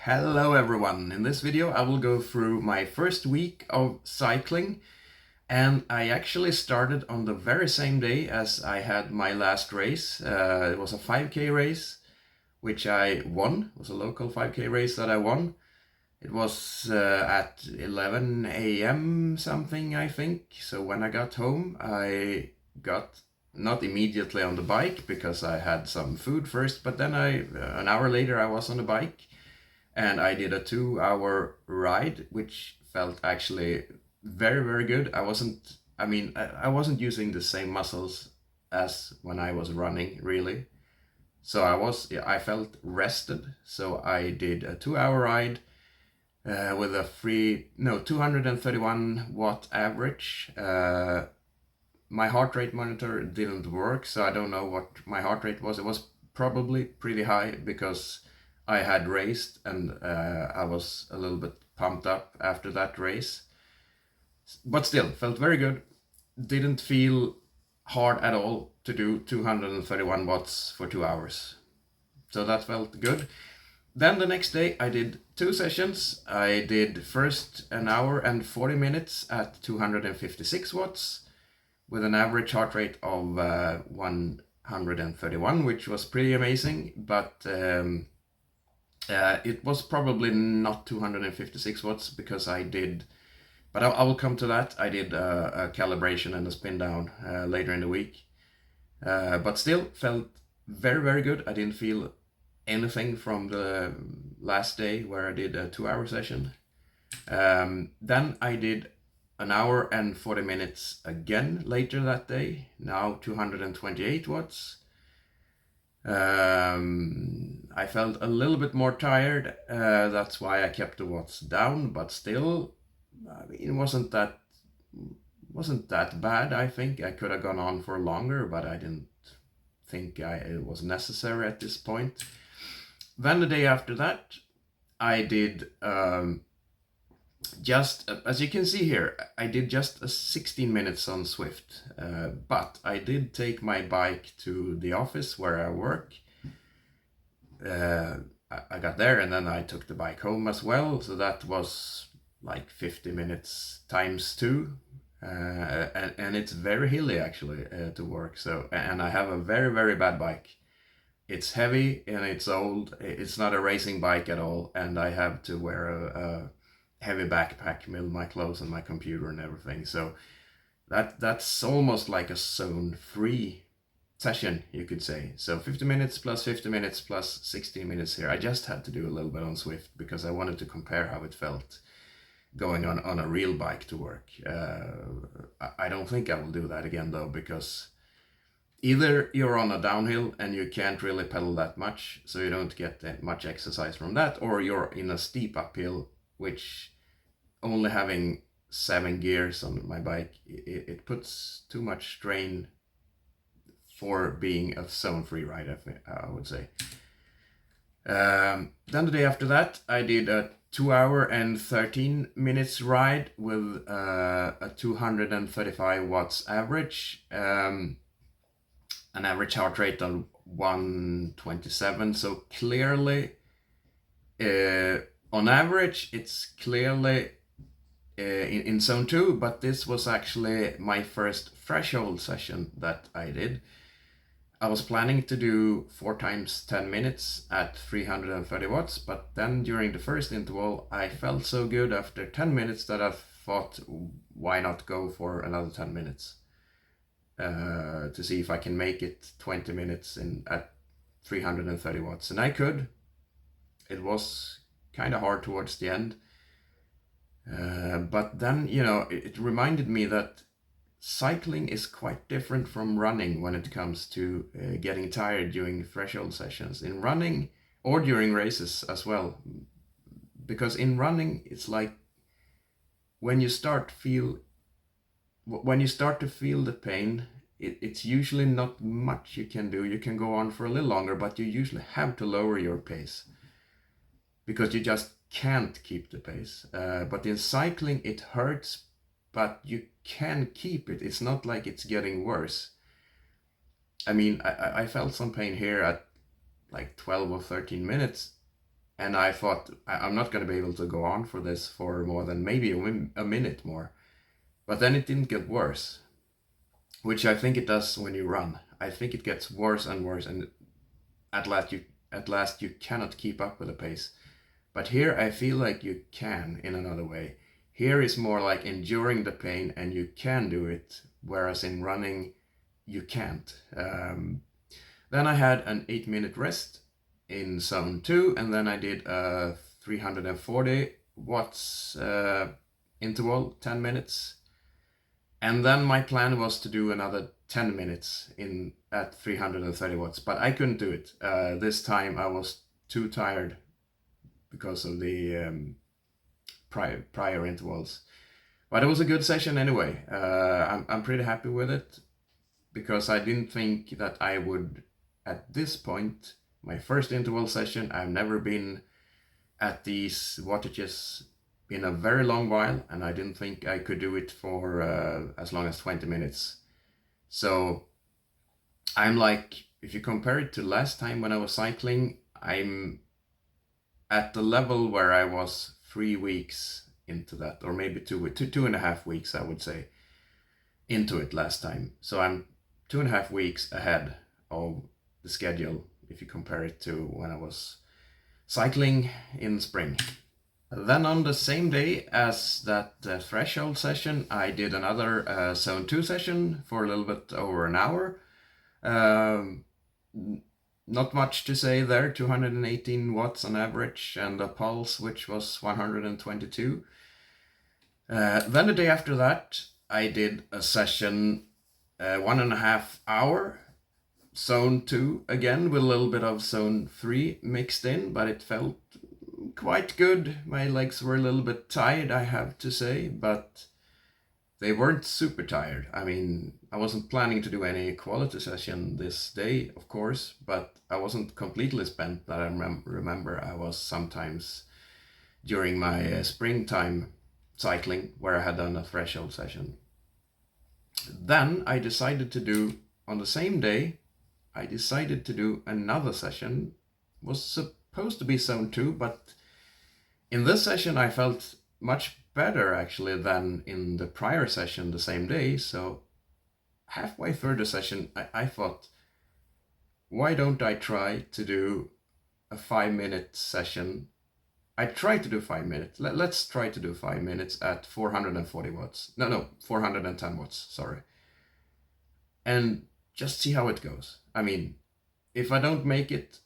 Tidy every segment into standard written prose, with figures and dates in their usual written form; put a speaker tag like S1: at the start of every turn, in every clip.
S1: Hello everyone! In this video I will go through my first week of cycling, and I actually started on the very same day as I had my last race. It was a 5k race which I won. It was a local 5k race that I won. It was at 11 a.m. something, I think. So when I got home I got not immediately on the bike because I had some food first, but then an hour later I was on the bike and I did a 2-hour ride, which felt actually very good. I wasn't using the same muscles as when I was running, really. So I felt rested. So I did a 2-hour ride with a 231 watt average. My heart rate monitor didn't work, so I don't know what my heart rate was. It was probably pretty high because I had raced and I was a little bit pumped up after that race. But still, felt very good. Didn't feel hard at all to do 231 watts for 2 hours. So that felt good. Then the next day I did 2 sessions. I did first an hour and 40 minutes at 256 watts with an average heart rate of 131, which was pretty amazing, but it was probably not 256 watts because I did, but I will come to that. I did a calibration and a spin down later in the week, but still felt very good. I didn't feel anything from the last day where I did a 2-hour session. Then I did an hour and 40 minutes again later that day, now 228 watts. I felt a little bit more tired, that's why I kept the watts down, but still, I mean, it wasn't that bad. I think I could have gone on for longer, but I didn't think it was necessary at this point. Then the day after that, I did just, as you can see here, I did just 16 minutes on Zwift, but I did take my bike to the office where I work. I got there and then I took the bike home as well, so that was like 50 minutes times 2, and it's very hilly actually to work. So, and I have a very bad bike. It's heavy and it's old. It's not a racing bike at all, and I have to wear a heavy backpack with my clothes and my computer and everything. So that's almost like a zone 3 session, you could say. So 50 minutes plus 50 minutes plus 16 minutes here. I just had to do a little bit on Zwift because I wanted to compare how it felt going on a real bike to work. I don't think I will do that again though, because either you're on a downhill and you can't really pedal that much, so you don't get that much exercise from that, or you're in a steep uphill, which only having 7 gears on my bike, it puts too much strain for being a zone 3 ride, I would say. Then the day after that, I did a 2-hour and 13 minutes ride with a 235 watts average, an average heart rate of 127. So clearly, on average, it's clearly in zone 2, but this was actually my first threshold session that I did. I was planning to do 4 times 10 minutes at 330 watts, but then during the first interval I felt so good after 10 minutes that I thought, why not go for another 10 minutes to see if I can make it 20 minutes at 330 watts. And I could. It was kind of hard towards the end, but then, you know, it reminded me that cycling is quite different from running when it comes to getting tired during threshold sessions. In running, or during races as well, because in running it's like when you start to feel the pain, it's usually not much you can do. You can go on for a little longer, but you usually have to lower your pace because you just can't keep the pace. But in cycling it hurts, but you can keep it. It's not like it's getting worse. I mean, I felt some pain here at like 12 or 13 minutes, And I thought, I'm not going to be able to go on for this for more than maybe a minute more. But then it didn't get worse, which I think it does when you run. I think it gets worse and worse, and at last you cannot keep up with the pace. But here I feel like you can in another way. Here is more like enduring the pain, and you can do it, whereas in running you can't. Then I had an 8-minute rest in zone 2, and then I did a 340 watts interval, 10 minutes. And then my plan was to do another 10 minutes at 330 watts, but I couldn't do it. This time I was too tired because of the prior intervals. But it was a good session anyway. I'm pretty happy with it, because I didn't think that I would, at this point, my first interval session, I've never been at these wattages in a very long while, and I didn't think I could do it for as long as 20 minutes. So I'm like, if you compare it to last time when I was cycling, I'm at the level where I was 3 weeks into that, or maybe 2.5 weeks, I would say, into it last time. So I'm 2.5 weeks ahead of the schedule if you compare it to when I was cycling in spring. Then on the same day as that threshold session, I did another zone 2 session for a little bit over an hour. Not much to say there, 218 watts on average, and a pulse which was 122. Then the day after that, I did a session 1.5 hour, zone 2 again, with a little bit of zone 3 mixed in, but it felt quite good. My legs were a little bit tired, I have to say, but they weren't super tired. I mean, I wasn't planning to do any quality session this day, of course, but I wasn't completely spent. That I remember I was sometimes during my springtime cycling, where I had done a threshold session. Then I decided to do, on the same day, I decided to do another session. It was supposed to be zone 2, but in this session I felt much better actually than in the prior session the same day. So halfway through the session, I thought, why don't I try to do a 5-minute session? I tried to do 5 minutes. Let's try to do 5 minutes at 440 watts. No, 410 watts, sorry. And just see how it goes. I mean, if I don't make it,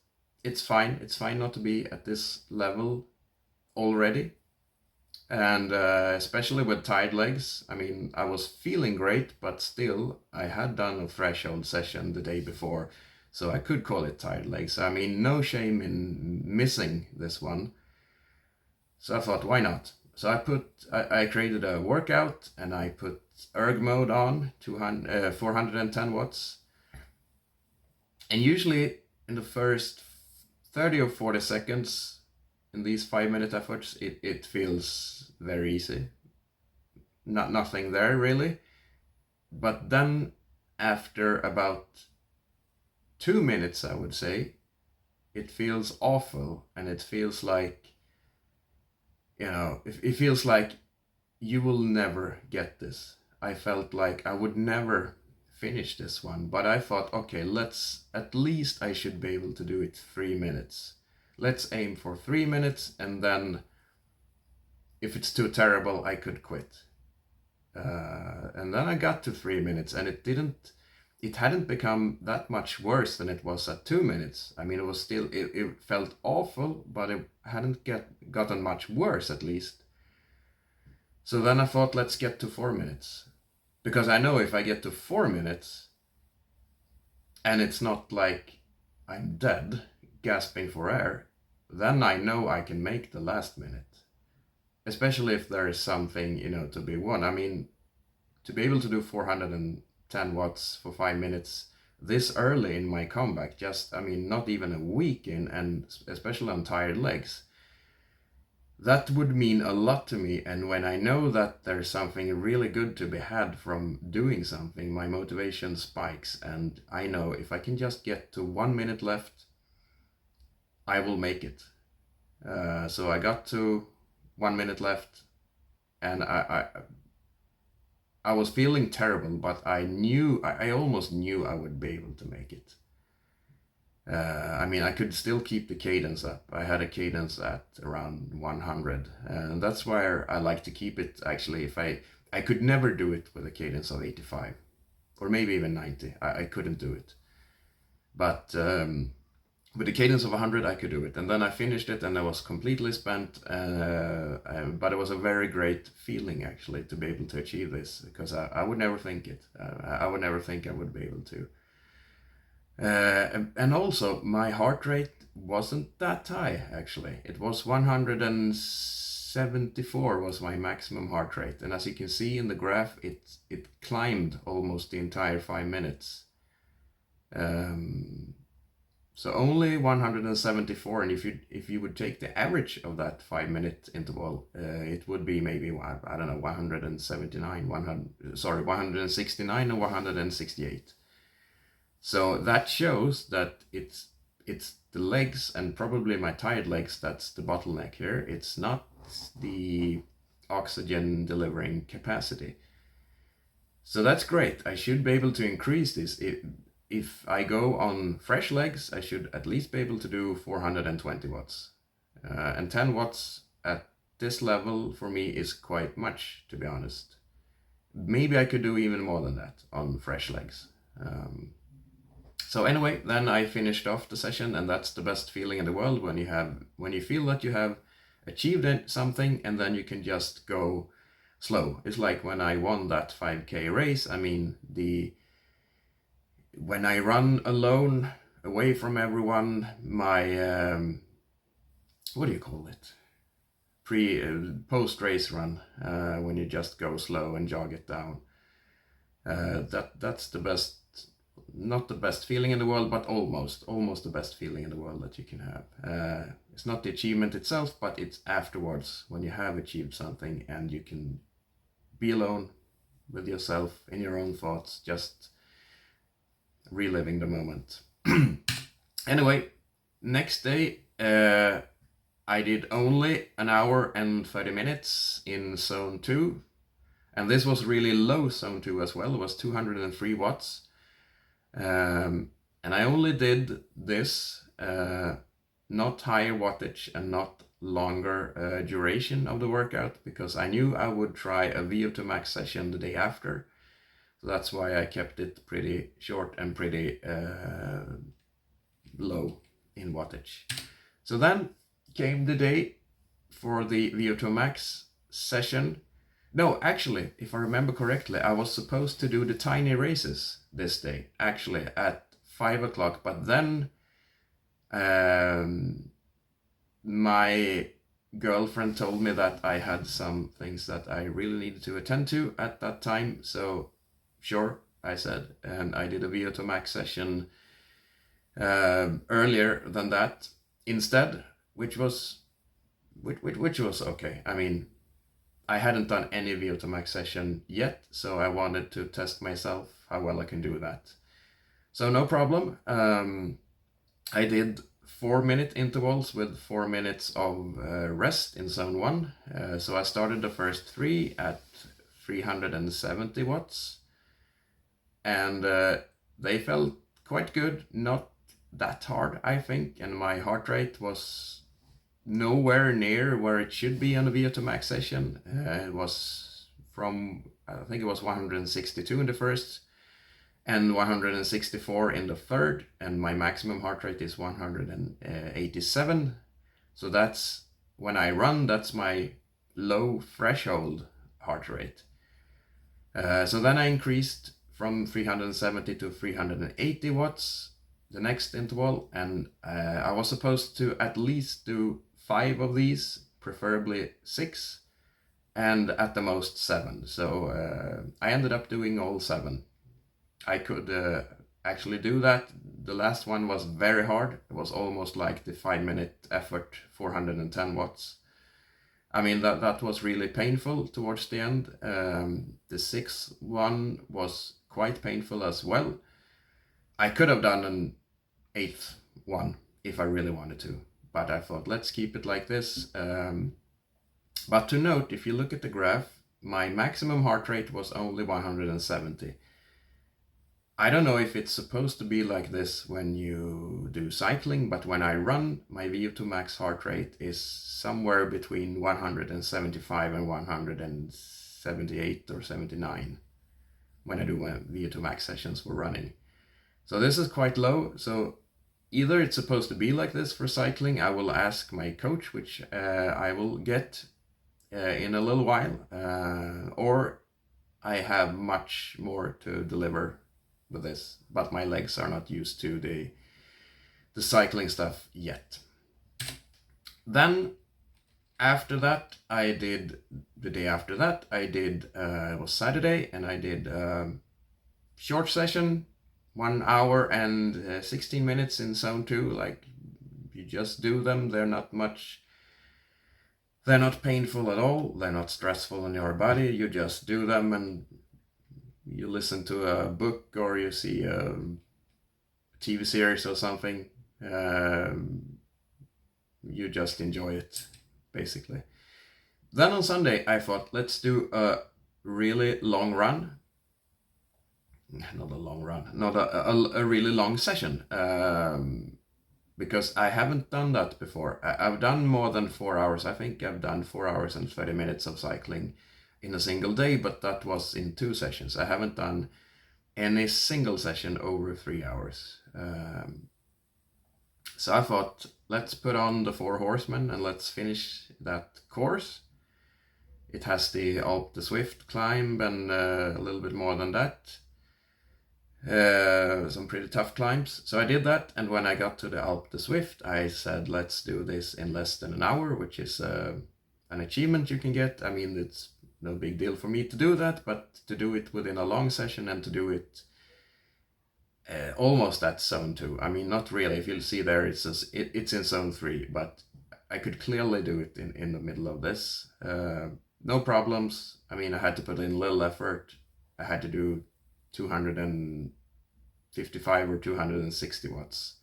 S1: it's fine. It's fine not to be at this level already. And especially with tired legs. I mean, I was feeling great, but still I had done a threshold session the day before, so I could call it tired legs. I mean, no shame in missing this one. So I thought, why not? So I created a workout, and I put erg mode on, 410 watts. And usually in the first 30 or 40 seconds in these 5-minute efforts, it feels very easy. Nothing there really. But then after about 2 minutes, I would say, it feels awful, and it feels like, it feels like you will never get this. I felt like I would never finish this one, but I thought, okay, at least I should be able to do it 3 minutes. Let's aim for 3 minutes, and then if it's too terrible, I could quit. And then I got to 3 minutes, and it hadn't become that much worse than it was at 2 minutes. I mean, it was still, it felt awful, but it hadn't gotten much worse, at least. So then I thought, let's get to 4 minutes. Because I know if I get to 4 minutes, and it's not like I'm dead, gasping for air, then I know I can make the last minute. Especially if there is something, to be won. I mean, to be able to do 410 watts for 5 minutes this early in my comeback, not even a week in, and especially on tired legs, that would mean a lot to me. And when I know that there's something really good to be had from doing something, my motivation spikes, and I know if I can just get to 1 minute left, I will make it. So I got to 1 minute left, and I was feeling terrible, but I almost knew I would be able to make it. I mean, I could still keep the cadence up. I had a cadence at around 100, and that's where I like to keep it. Actually, if I could never do it with a cadence of 85, or maybe even 90. I couldn't do it, but with a cadence of 100, I could do it. And then I finished it, and I was completely spent. But it was a very great feeling, actually, to be able to achieve this, because I would never think it. I would never think I would be able to. And also, my heart rate wasn't that high, actually. It was 174 was my maximum heart rate. And as you can see in the graph, it climbed almost the entire 5 minutes. So only 174, and if you would take the average of that 5 minute interval, it would be maybe, I don't know, 179, 169 or 168. So that shows that it's the legs, and probably my tired legs, that's the bottleneck here. It's not the oxygen delivering capacity. So that's great. I should be able to increase this. If I go on fresh legs, I should at least be able to do 420 watts. And 10 watts at this level for me is quite much, to be honest. Maybe I could do even more than that on fresh legs. So anyway, then I finished off the session, and that's the best feeling in the world, when you feel that you have achieved something, and then you can just go slow. It's like when I won that 5K race. I mean, when I run alone, away from everyone, my what do you call it? Post race run, when you just go slow and jog it down. That's the best. Not the best feeling in the world, but almost the best feeling in the world that you can have. It's not the achievement itself, but it's afterwards, when you have achieved something and you can be alone with yourself in your own thoughts, just reliving the moment. Anyway, next day I did only an hour and 30 minutes in zone 2, and this was really low zone 2 as well. It was 203 watts. And I only did this, not higher wattage and not longer duration of the workout, because I knew I would try a VO2 max session the day after. So that's why I kept it pretty short and pretty low in wattage. So then came the day for the VO2 max session. No, actually, if I remember correctly, I was supposed to do the tiny races this day, actually at 5 o'clock, but then my girlfriend told me that I had some things that I really needed to attend to at that time. So sure, I said, and I did a VO2 max session earlier than that instead, which was okay. I mean, I hadn't done any VO2 max session yet, so I wanted to test myself how well I can do that. So no problem. I did 4-minute intervals with 4 minutes of rest in zone 1. So I started the first 3 at 370 watts, and they felt quite good, not that hard, I think, and my heart rate was nowhere near where it should be on a VO2 max session. It was from, I think it was 162 in the first and 164 in the third, and my maximum heart rate is 187. So that's, when I run, that's my low threshold heart rate. So then I increased from 370 to 380 watts the next interval, and I was supposed to at least do 5 of these, preferably 6, and at the most 7. So I ended up doing all 7. I could actually do that. The last one was very hard. It was almost like the 5-minute effort, 410 watts. I mean, that was really painful towards the end. The 6th one was quite painful as well. I could have done an 8th one if I really wanted to, but I thought let's keep it like this. But to note, if you look at the graph, my maximum heart rate was only 170. I don't know if it's supposed to be like this when you do cycling, but when I run, my VO2 max heart rate is somewhere between 175 and 178 or 79 when I do my VO2 max sessions for running. So this is quite low. So either it's supposed to be like this for cycling. I will ask my coach, which I will get in a little while, or I have much more to deliver with this, but my legs are not used to the cycling stuff yet. Then after that, the day after that, it was Saturday, and I did short session, 1 hour and 16 minutes in zone 2. Like, you just do them. They're not painful at all. They're not stressful on your body. You just do them, and you listen to a book or you see a TV series or something. You just enjoy it, basically. Then on Sunday, I thought, let's do a really long run. Not a long run, not a really long session. Because I haven't done that before. I've done more than 4 hours. I think I've done 4 hours and 30 minutes of cycling in a single day, but that was in 2 sessions. I haven't done any single session over 3 hours. So I thought, let's put on the 4 Horsemen and let's finish that course. It has the Alpe d'Huez climb and a little bit more than that. Some pretty tough climbs. So I did that, and when I got to the Alpe d'Huez, I said, let's do this in less than an hour, which is an achievement you can get. I mean, it's no big deal for me to do that, but to do it within a long session and to do it almost at zone 2. I mean, not really. If you'll see there, it's in zone 3, but I could clearly do it in the middle of this. No problems. I mean, I had to put in little effort. I had to do 255 or 260 watts.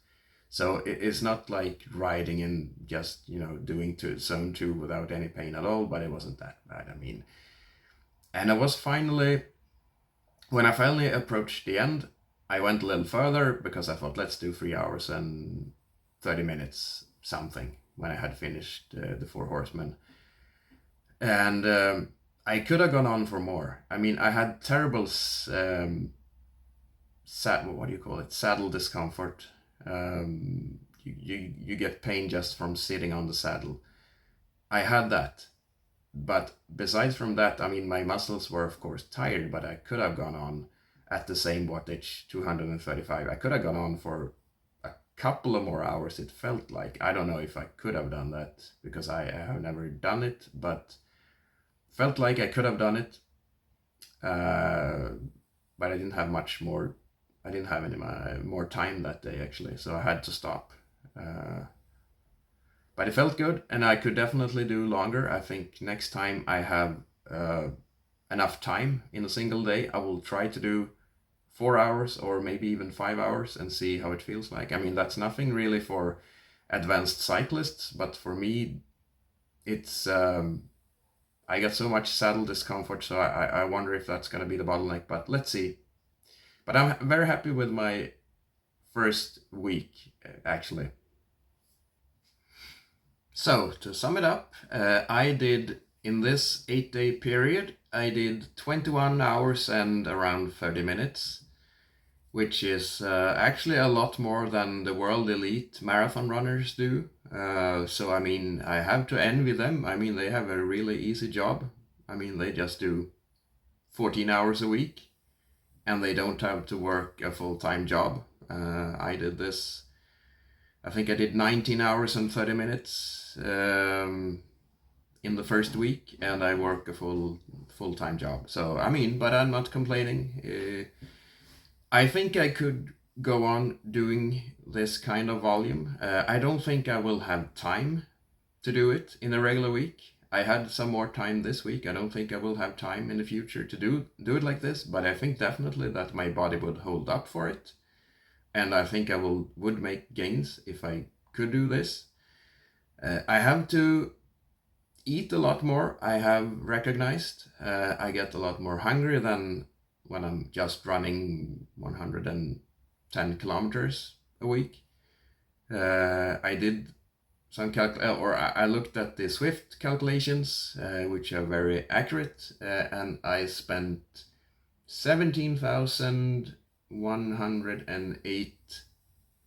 S1: So it's not like riding and just, doing to zone 2 without any pain at all, but it wasn't that bad. I mean, and when I finally approached the end, I went a little further because I thought, let's do 3 hours and 30 minutes something when I had finished the 4 Horsemen. And I could have gone on for more. I mean, I had terrible saddle discomfort. You get pain just from sitting on the saddle. I had that, but besides from that, I mean, my muscles were of course tired, but I could have gone on at the same wattage, 235. I could have gone on for a couple of more hours. It felt like, I don't know if I could have done that because I have never done it, but felt like I could have done it. But I didn't have much more. I didn't have any more time that day, actually, so I had to stop. But it felt good, and I could definitely do longer. I think next time I have enough time in a single day, I will try to do 4 hours or maybe even 5 hours and see how it feels like. I mean, that's nothing really for advanced cyclists, but for me, it's... I got so much saddle discomfort, so I wonder if that's going to be the bottleneck, but let's see. But I'm very happy with my first week, actually. So, to sum it up, I did, in this 8-day period, I did 21 hours and around 30 minutes, which is actually a lot more than the world elite marathon runners do. So, I mean, I have to envy them. I mean, they have a really easy job. I mean, they just do 14 hours a week and they don't have to work a full-time job. I did this, I think I did 19 hours and 30 minutes in the first week, and I work a full-time job. So, I mean, but I'm not complaining. I think I could go on doing this kind of volume. I don't think I will have time to do it in a regular week. I had some more time this week. I don't think I will have time in the future to do it like this, but I think definitely that my body would hold up for it. And I think I would make gains if I could do this. I have to eat a lot more. I have recognized I get a lot more hungry than when I'm just running 110 kilometers a week. I did some or I looked at the Swift calculations, which are very accurate, and I spent 17,108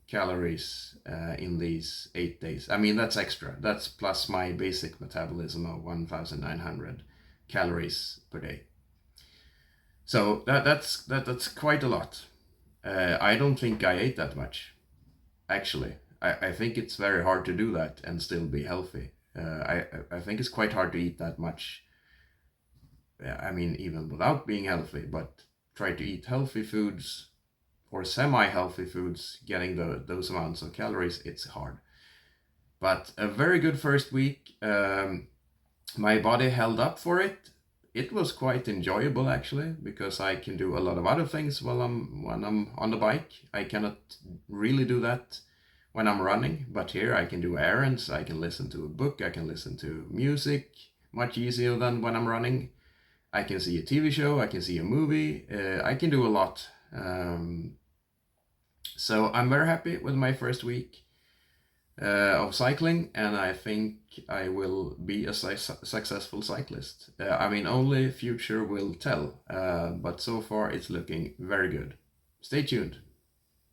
S1: calories in these 8 days. I mean, that's extra. That's plus my basic metabolism of 1,900 calories per day. So that's quite a lot. I don't think I ate that much, actually. I think it's very hard to do that and still be healthy. I think it's quite hard to eat that much. I mean, even without being healthy, but try to eat healthy foods or semi-healthy foods, getting those amounts of calories, it's hard. But a very good first week. My body held up for it. It was quite enjoyable, actually, because I can do a lot of other things when I'm on the bike. I cannot really do that when I'm running, but here I can do errands, I can listen to a book, I can listen to music, much easier than when I'm running. I can see a TV show, I can see a movie, I can do a lot. So I'm very happy with my first week of cycling, and I think I will be a successful cyclist. I mean, only future will tell, but so far it's looking very good. Stay tuned.